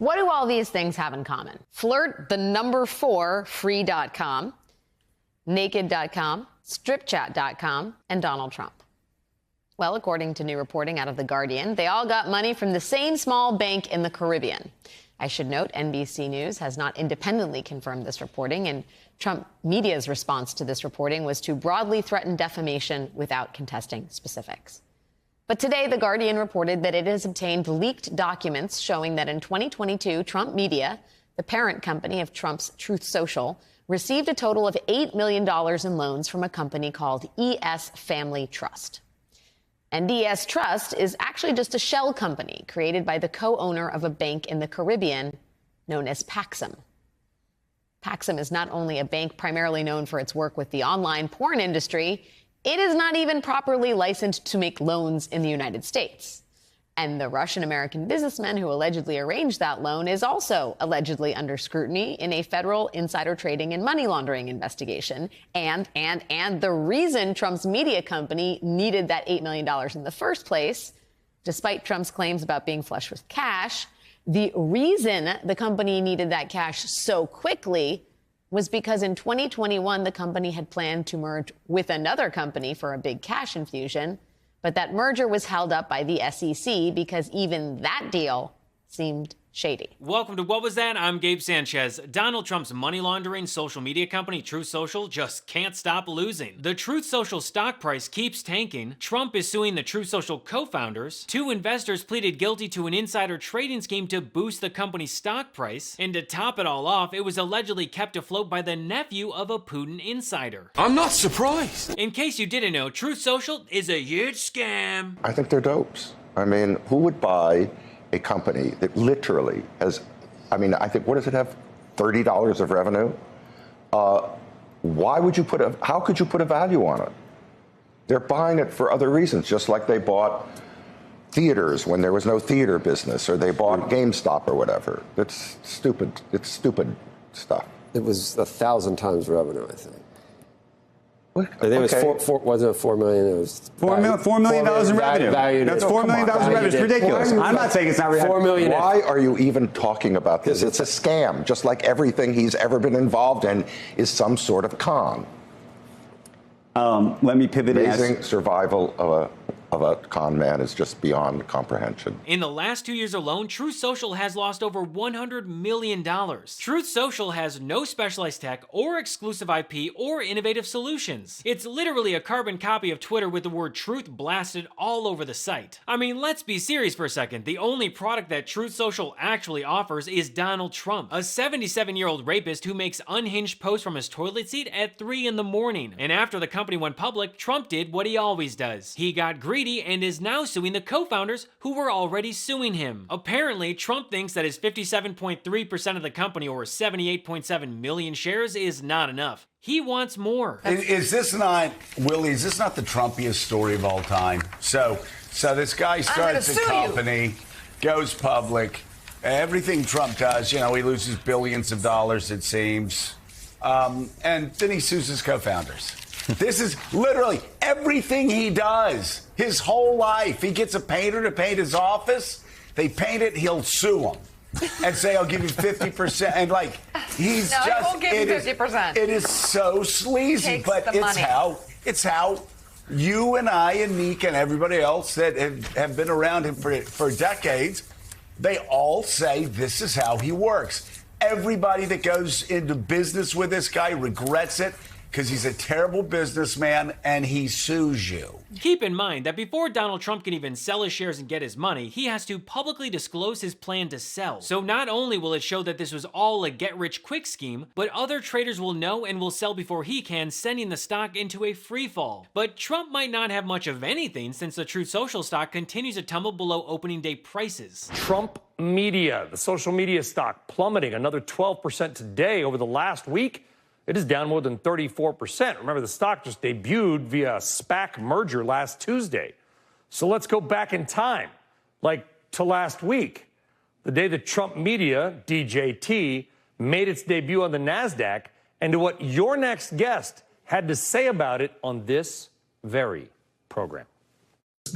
What do all these things have in common? Flirt, the number 4, free.com, naked.com, stripchat.com, and Donald Trump. Well, according to new reporting out of The Guardian, they all got money from the same small bank in the Caribbean. I should note NBC News has not independently confirmed this reporting, and Trump media's response to this reporting was to broadly threaten defamation without contesting specifics. But today, The Guardian reported that it has obtained leaked documents showing that in 2022, Trump Media, the parent company of Trump's Truth Social, received a total of $8 million in loans from a company called ES Family Trust. And ES Trust is actually just a shell company created by the co-owner of a bank in the Caribbean known as Paxum. Paxum is not only a bank primarily known for its work with the online porn industry, it is not even properly licensed to make loans in the United States. And the Russian-American businessman who allegedly arranged that loan is also allegedly under scrutiny in a federal insider trading and money laundering investigation. And the reason Trump's media company needed that $8 million in the first place, despite Trump's claims about being flush with cash, the reason the company needed that cash so quickly was because in 2021, the company had planned to merge with another company for a big cash infusion. But that merger was held up by the SEC because even that deal seemed shady. Welcome to What Was That? I'm Gabe Sanchez. Donald Trump's money laundering social media company, Truth Social, just can't stop losing. The Truth Social stock price keeps tanking. Trump is suing the Truth Social co-founders. 2 investors pleaded guilty to an insider trading scheme to boost the company's stock price. And to top it all off, it was allegedly kept afloat by the nephew of a Putin insider. I'm not surprised. In case you didn't know, Truth Social is a huge scam. I think they're dopes. I mean, who would buy a company that literally has, I think, what does it have? $30 of revenue? Why would you how could you put a value on it? They're buying it for other reasons, just like they bought theaters when there was no theater business, or they bought GameStop or whatever. It's stupid. It's stupid stuff. It was 1,000 times revenue, I think. What? I think it was wasn't it $4 million? It was $4 million in revenue. That's $4 million in revenue. It's ridiculous. I'm not saying it's not $4 million. Why are you even talking about this? It's a scam, just like everything he's ever been involved in is some sort of con. Let me pivot. Amazing survival of a con man is just beyond comprehension. In the last 2 years alone, Truth Social has lost over $100 million. Truth Social has no specialized tech or exclusive IP or innovative solutions. It's literally a carbon copy of Twitter with the word truth blasted all over the site. I mean, let's be serious for a second. The only product that Truth Social actually offers is Donald Trump, a 77-year-old rapist who makes unhinged posts from his toilet seat at 3 in the morning. And after the company went public, Trump did what he always does. He got greedy and is now suing the co-founders who were already suing him. Apparently, Trump thinks that his 57.3% of the company, or 78.7 million shares, is not enough. He wants more. Is this not, Willie, is this not the Trumpiest story of all time? So this guy starts a company, goes public, everything Trump does, he loses billions of dollars, it seems, and then he sues his co-founders. This is literally everything he does, his whole life. He gets a painter to paint his office. They paint it, he'll sue them and say, I'll give you 50%. And he's no, just, he won't give you 50%. It is so sleazy, but it's how you and I and Meek and everybody else that have been around him for decades, they all say this is how he works. Everybody that goes into business with this guy regrets it, because he's a terrible businessman and he sues you. Keep in mind that before Donald Trump can even sell his shares and get his money, he has to publicly disclose his plan to sell. So not only will it show that this was all a get-rich-quick scheme, but other traders will know and will sell before he can, sending the stock into a free fall. But Trump might not have much of anything, since the Truth Social stock continues to tumble below opening day prices. Trump Media, the social media stock, plummeting another 12% today over the last week. It is down more than 34%. Remember, the stock just debuted via a SPAC merger last Tuesday. So let's go back in time, to last week, the day that Trump Media, DJT, made its debut on the NASDAQ, and to what your next guest had to say about it on this very program.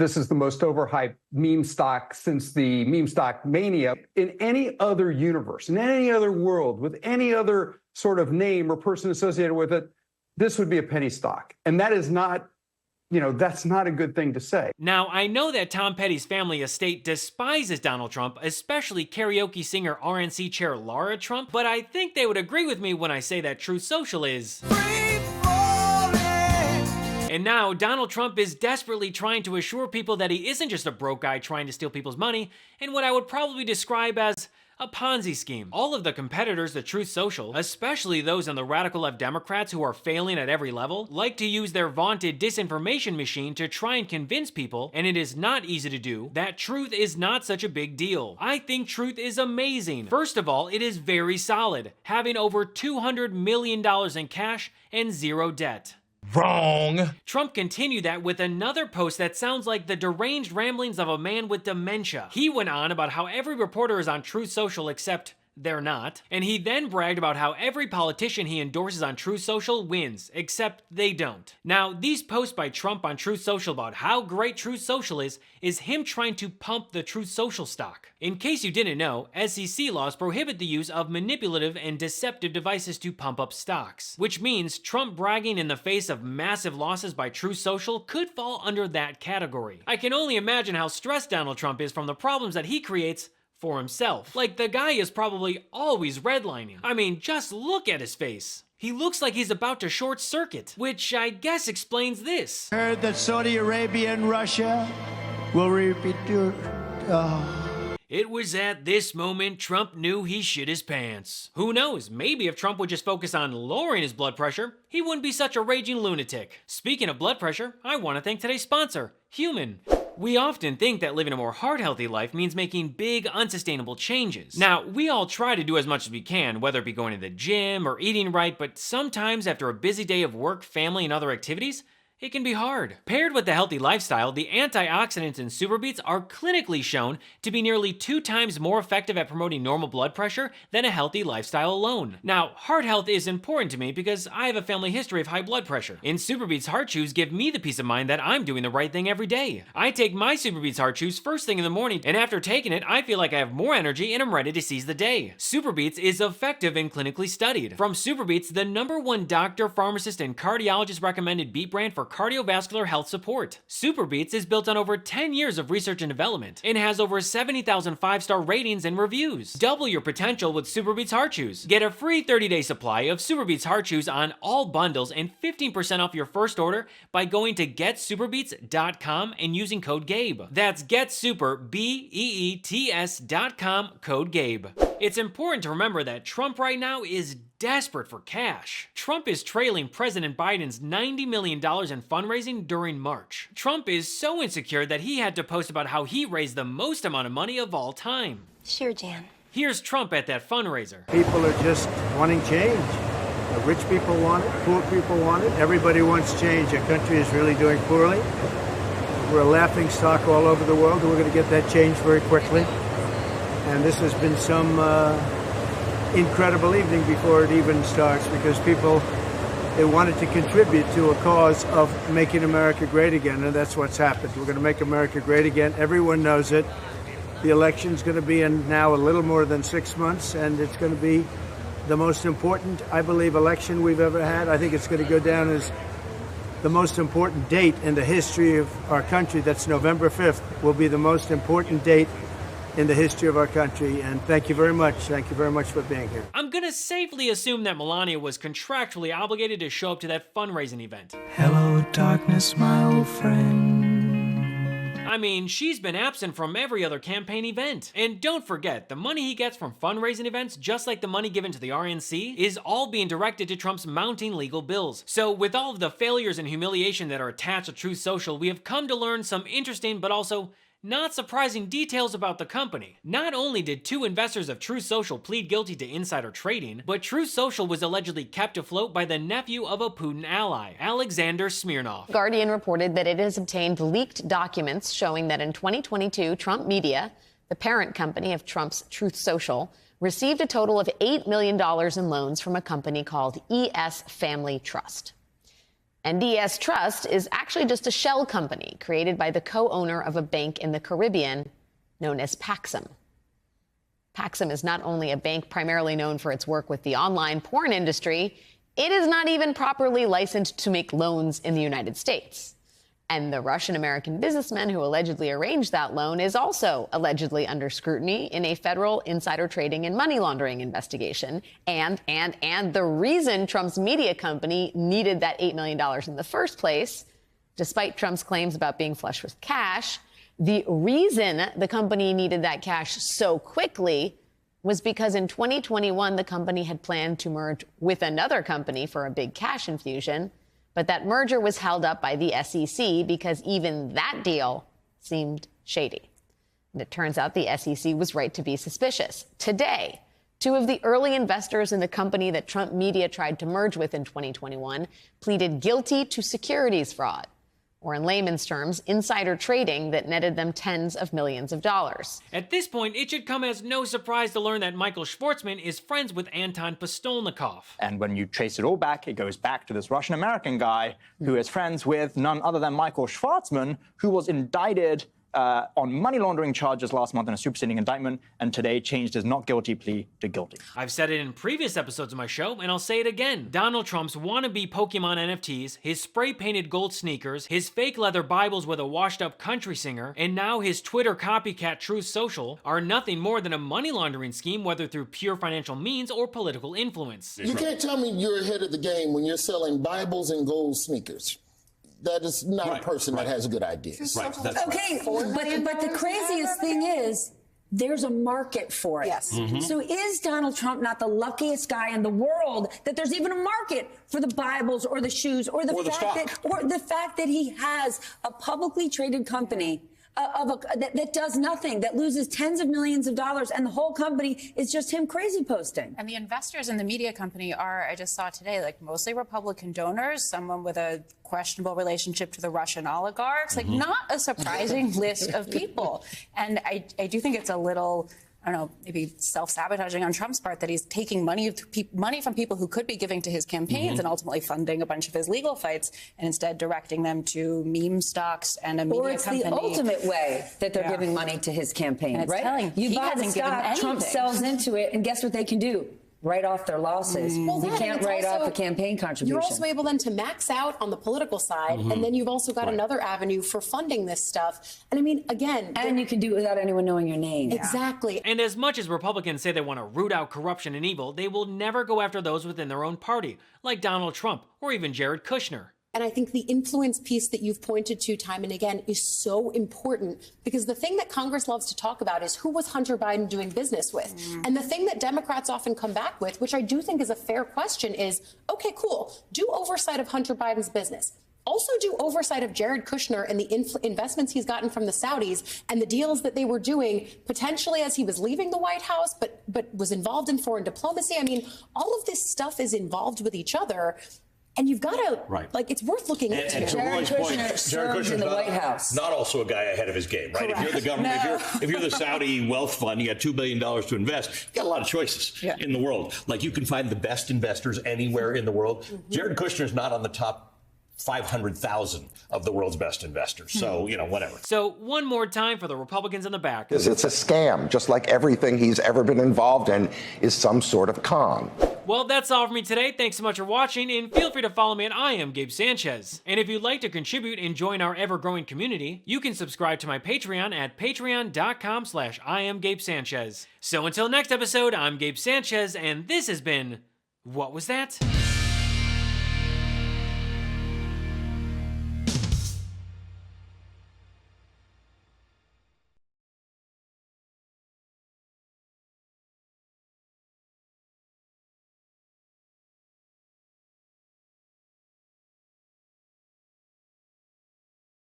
this is the most overhyped meme stock since the meme stock mania. In any other universe, in any other world, with any other sort of name or person associated with it, this would be a penny stock. And that is not, that's not a good thing to say. Now, I know that Tom Petty's family estate despises Donald Trump, especially karaoke singer RNC chair Laura Trump, but I think they would agree with me when I say that Truth Social is And now, Donald Trump is desperately trying to assure people that he isn't just a broke guy trying to steal people's money in what I would probably describe as a Ponzi scheme. All of the competitors to Truth Social, especially those in the radical left Democrats who are failing at every level, like to use their vaunted disinformation machine to try and convince people, and it is not easy to do, that truth is not such a big deal. I think truth is amazing. First of all, it is very solid, having over $200 million in cash and zero debt. Wrong. Trump continued that with another post that sounds like the deranged ramblings of a man with dementia. He went on about how every reporter is on Truth Social except they're not, and he then bragged about how every politician he endorses on Truth Social wins, except they don't. Now, these posts by Trump on Truth Social about how great Truth Social is him trying to pump the Truth Social stock. In case you didn't know, SEC laws prohibit the use of manipulative and deceptive devices to pump up stocks, which means Trump bragging in the face of massive losses by Truth Social could fall under that category. I can only imagine how stressed Donald Trump is from the problems that he creates for himself. Like, the guy is probably always redlining. I mean, just look at his face. He looks like he's about to short circuit, which I guess explains this. Heard that Saudi Arabia and Russia will repeat It was at this moment Trump knew he shit his pants. Who knows, maybe if Trump would just focus on lowering his blood pressure, he wouldn't be such a raging lunatic. Speaking of blood pressure, I want to thank today's sponsor, Human. We often think that living a more heart-healthy life means making big, unsustainable changes. Now, we all try to do as much as we can, whether it be going to the gym or eating right, but sometimes after a busy day of work, family, and other activities, it can be hard. Paired with the healthy lifestyle, the antioxidants in Super Beets are clinically shown to be nearly 2 times more effective at promoting normal blood pressure than a healthy lifestyle alone. Now, heart health is important to me because I have a family history of high blood pressure, and Super Beets Heart Chews give me the peace of mind that I'm doing the right thing every day. I take my Super Beets Heart Chews first thing in the morning, and after taking it, I feel like I have more energy and I'm ready to seize the day. Super Beets is effective and clinically studied. From Super Beets, the #1 doctor, pharmacist, and cardiologist recommended beet brand for cardiovascular health support. Super Beets is built on over 10 years of research and development and has over 70,000 5-star ratings and reviews. Double your potential with Super Beets Heart Chews. Get a free 30-day supply of Super Beets Heart Chews on all bundles and 15% off your first order by going to getsuperbeets.com and using code GABE. That's getsuperbeets.com, code GABE. It's important to remember that Trump right now is desperate for cash. Trump is trailing President Biden's $90 million in fundraising during March. Trump is so insecure that he had to post about how he raised the most amount of money of all time. Sure, Jan. Here's Trump at that fundraiser. People are just wanting change. The rich people want it, poor people want it. Everybody wants change. Our country is really doing poorly. We're a laughing stock all over the world, and we're going to get that change very quickly. And this has been some incredible evening before it even starts, because people, they wanted to contribute to a cause of making America great again, and that's what's happened. We're going to make America great again. Everyone knows it. The election's going to be in now a little more than 6 months, and it's going to be the most important, I believe, election we've ever had. I think it's going to go down as the most important date in the history of our country. That's November 5th, will be the most important date in the history of our country, and thank you very much. Thank you very much for being here. I'm gonna safely assume that Melania was contractually obligated to show up to that fundraising event. Hello, darkness, my old friend. I mean, she's been absent from every other campaign event. And don't forget, the money he gets from fundraising events, just like the money given to the RNC, is all being directed to Trump's mounting legal bills. So with all of the failures and humiliation that are attached to Truth Social, we have come to learn some interesting but also not surprising details about the company. Not only did 2 investors of Truth Social plead guilty to insider trading, but Truth Social was allegedly kept afloat by the nephew of a Putin ally, Alexander Smirnov. Guardian reported that it has obtained leaked documents showing that in 2022, Trump Media, the parent company of Trump's Truth Social, received a total of $8 million in loans from a company called ES Family Trust. NDS Trust is actually just a shell company created by the co-owner of a bank in the Caribbean known as Paxum. Paxum is not only a bank primarily known for its work with the online porn industry, it is not even properly licensed to make loans in the United States. And the Russian-American businessman who allegedly arranged that loan is also allegedly under scrutiny in a federal insider trading and money laundering investigation. And the reason Trump's media company needed that $8 million in the first place, despite Trump's claims about being flush with cash, the reason the company needed that cash so quickly was because in 2021, the company had planned to merge with another company for a big cash infusion. But that merger was held up by the SEC because even that deal seemed shady. And it turns out the SEC was right to be suspicious. Today, two of the early investors in the company that Trump media tried to merge with in 2021 pleaded guilty to securities fraud, or in layman's terms, insider trading that netted them tens of millions of dollars. At this point, it should come as no surprise to learn that Michael Schwartzman is friends with Anton Postolnikov. And when you trace it all back, it goes back to this Russian-American guy who is friends with none other than Michael Schwartzman, who was indicted on money laundering charges last month in a superseding indictment, and today changed his not guilty plea to guilty. I've said it in previous episodes of my show, and I'll say it again. Donald Trump's wannabe Pokemon NFTs, his spray-painted gold sneakers, his fake leather Bibles with a washed-up country singer, and now his Twitter copycat Truth Social are nothing more than a money laundering scheme, whether through pure financial means or political influence. You can't tell me you're ahead of the game when you're selling Bibles and gold sneakers. That is not a person that has a good idea. Right. Okay, but the craziest thing is there's a market for it. Yes. So is Donald Trump not the luckiest guy in the world that there's even a market for the Bibles or the shoes or the fact that he has a publicly traded company that does nothing, that loses tens of millions of dollars, and the whole company is just him crazy posting. And the investors in the media company are, I just saw today, like mostly Republican donors, someone with a questionable relationship to the Russian oligarchs, like not a surprising list of people. And I do think it's a little, I don't know, maybe self-sabotaging on Trump's part that he's taking money from people who could be giving to his campaigns and ultimately funding a bunch of his legal fights, and instead directing them to meme stocks and a media company. Or it's the ultimate way that they're giving money to his campaign, right? You buy the stock, Trump sells into it, and guess what they can do? Write off their losses. Well, you can't write off a campaign contribution. You're also able then to max out on the political side, and then you've also got another avenue for funding this stuff. And I mean, again... And you can do it without anyone knowing your name. Exactly. And as much as Republicans say they want to root out corruption and evil, they will never go after those within their own party, like Donald Trump or even Jared Kushner. And I think the influence piece that you've pointed to time and again is so important, because the thing that Congress loves to talk about is who was Hunter Biden doing business with? And the thing that Democrats often come back with, which I do think is a fair question, is, okay, cool, do oversight of Hunter Biden's business. Also do oversight of Jared Kushner and the investments he's gotten from the Saudis and the deals that they were doing potentially as he was leaving the White House, but was involved in foreign diplomacy. I mean, all of this stuff is involved with each other. And you've got to, like, it's worth looking into. And to Jared Kushner served in the White House. Not also a guy ahead of his game, right? Correct. If you're the government, if you're the Saudi wealth fund, you got $2 billion to invest, you got a lot of choices in the world. Like, you can find the best investors anywhere in the world. Jared Kushner's not on the top 500,000 of the world's best investors. So, you know, whatever. So one more time for the Republicans in the back. It's a scam, just like everything he's ever been involved in is some sort of con. Well, that's all for me today. Thanks so much for watching, and feel free to follow me at I Am Gabe Sanchez. And if you'd like to contribute and join our ever-growing community, you can subscribe to my Patreon at patreon.com/IamGabeSanchez. So until next episode, I'm Gabe Sanchez, and this has been What Was That?